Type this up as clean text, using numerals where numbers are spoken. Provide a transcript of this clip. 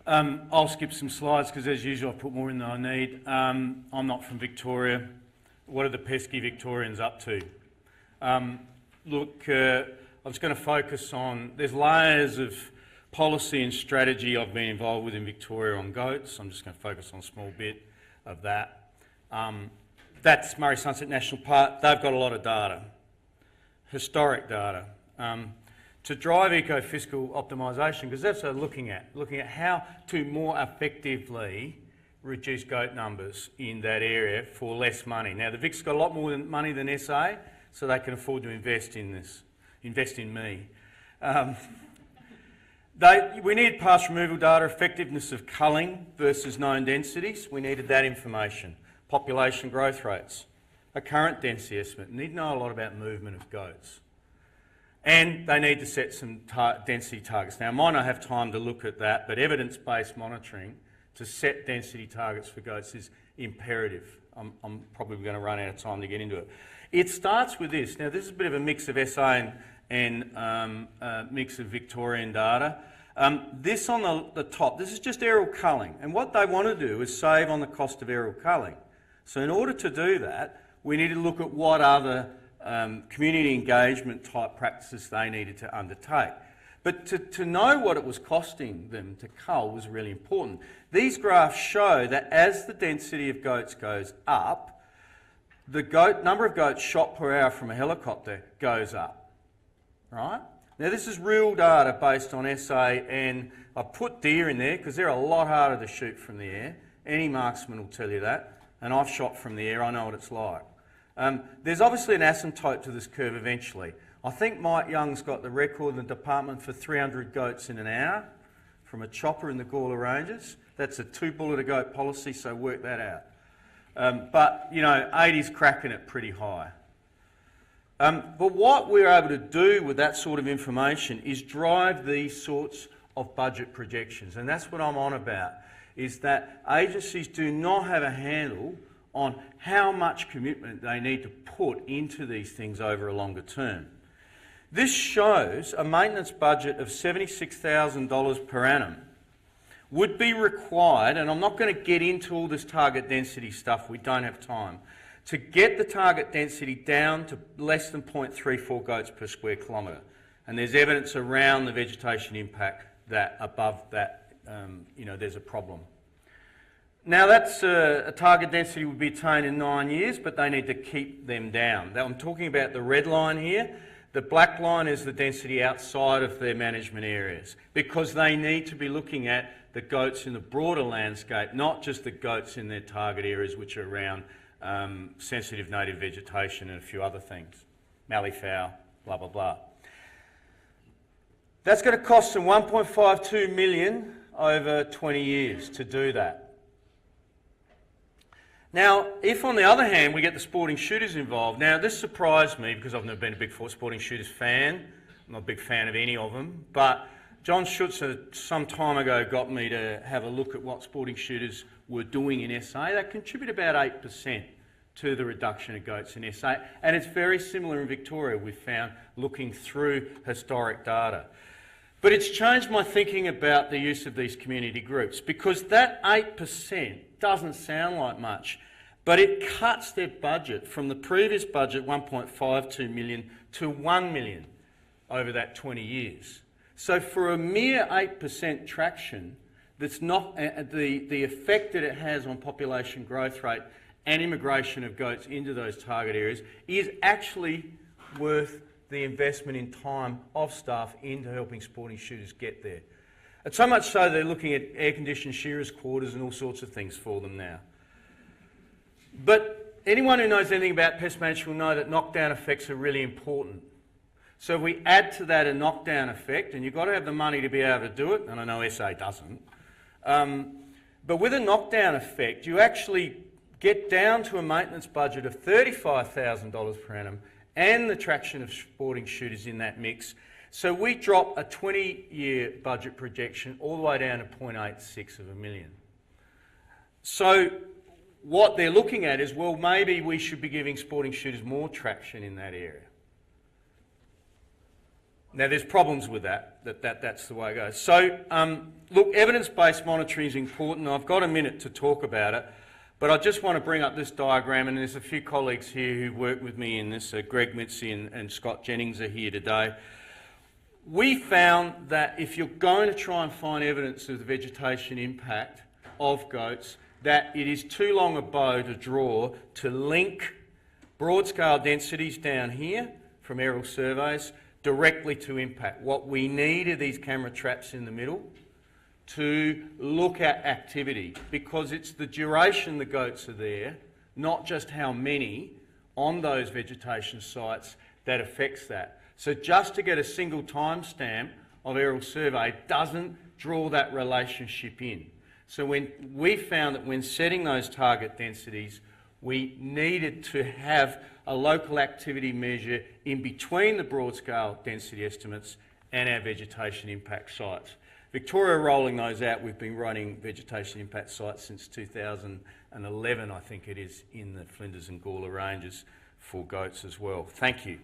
I'll skip some slides because, as usual, I've put more in than I need. I'm not from Victoria. What are the pesky Victorians up to? Look, I'm just going to focus on, there's layers of policy and strategy I've been involved with in Victoria on goats. I'm just going to focus on a small bit of that. That's Murray Sunset National Park. They've got a lot of data, historic data, to drive eco-fiscal optimisation, because that's what they're looking at how to more effectively reduce goat numbers in that area for less money. Now, the Vic's got a lot more money than SA, so they can afford to invest in this, invest in me. We need past removal data, effectiveness of culling versus known densities. We needed that information. Population growth rates, a current density estimate. Need to know a lot about movement of goats. And they need to set some density targets. Now, I might not have time to look at that, but evidence-based monitoring to set density targets for goats is imperative. I'm probably going to run out of time to get into it. It starts with this. Now, this is a bit of a mix of SA and mix of Victorian data. This on the top, this is just aerial culling. And what they want to do is save on the cost of aerial culling. So in order to do that, we need to look at what other community engagement type practices they needed to undertake. But to know what it was costing them to cull was really important. These graphs show that as the density of goats goes up, the number of goats shot per hour from a helicopter goes up, right? Now this is real data based on SA, and I put deer in there because they're a lot harder to shoot from the air. Any marksman will tell you that, and I've shot from the air, I know what it's like. There's obviously an asymptote to this curve eventually. I think Mike Young's got the record in the department for 300 goats in an hour from a chopper in the Gawler Ranges. That's a 2-bullet a goat policy, so work that out. But, you know, 80's cracking it pretty high. But what we're able to do with that sort of information is drive these sorts of budget projections. And that's what I'm on about, is that agencies do not have a handle on how much commitment they need to put into these things over a longer term. This shows a maintenance budget of $76,000 per annum would be required, and I'm not going to get into all this target density stuff, we don't have time, to get the target density down to less than 0.34 goats per square kilometre. And there's evidence around the vegetation impact that above that, you know, there's a problem. Now that's a target density would be attained in 9 years, but they need to keep them down. Now, I'm talking about the red line here. The black line is the density outside of their management areas, because they need to be looking at the goats in the broader landscape, not just the goats in their target areas, which are around sensitive native vegetation and a few other things, malleefowl, blah, blah, blah. That's going to cost them $1.52 million over 20 years to do that. Now, if on the other hand we get the sporting shooters involved, now this surprised me because I've never been a big sporting shooters fan. I'm not a big fan of any of them, but John Schutzer some time ago got me to have a look at what sporting shooters were doing in SA. They contribute about 8% to the reduction of goats in SA, and it's very similar in Victoria, we've found, looking through historic data. But it's changed my thinking about the use of these community groups, because that 8% doesn't sound like much, but it cuts their budget from the previous budget, 1.52 million, to 1 million over that 20 years. So for a mere 8% traction, that's not the effect that it has on population growth rate and immigration of goats into those target areas is actually worth the investment in time of staff into helping sporting shooters get there. And so much so they're looking at air-conditioned shearers' quarters and all sorts of things for them now. But anyone who knows anything about pest management will know that knockdown effects are really important. So if we add to that a knockdown effect, and you've got to have the money to be able to do it, and I know SA doesn't, but with a knockdown effect, you actually get down to a maintenance budget of $35,000 per annum and the traction of sporting shooters in that mix. So we drop a 20-year budget projection all the way down to 0.86 of a million. So what they're looking at is, well, maybe we should be giving sporting shooters more traction in that area. Now, there's problems with that's the way it goes. So, look, evidence-based monitoring is important. I've got a minute to talk about it, but I just want to bring up this diagram, and there's a few colleagues here who work with me in this. Greg Mitzi and Scott Jennings are here today. We found that if you're going to try and find evidence of the vegetation impact of goats, that it is too long a bow to draw to link broad-scale densities down here from aerial surveys directly to impact. What we need are these camera traps in the middle to look at activity, because it's the duration the goats are there, not just how many on those vegetation sites, that affects that. So just to get a single timestamp of aerial survey doesn't draw that relationship in. So when we found that when setting those target densities, we needed to have a local activity measure in between the broad-scale density estimates and our vegetation impact sites. Victoria rolling those out. We've been running vegetation impact sites since 2011, I think it is, in the Flinders and Gawler ranges for goats as well. Thank you.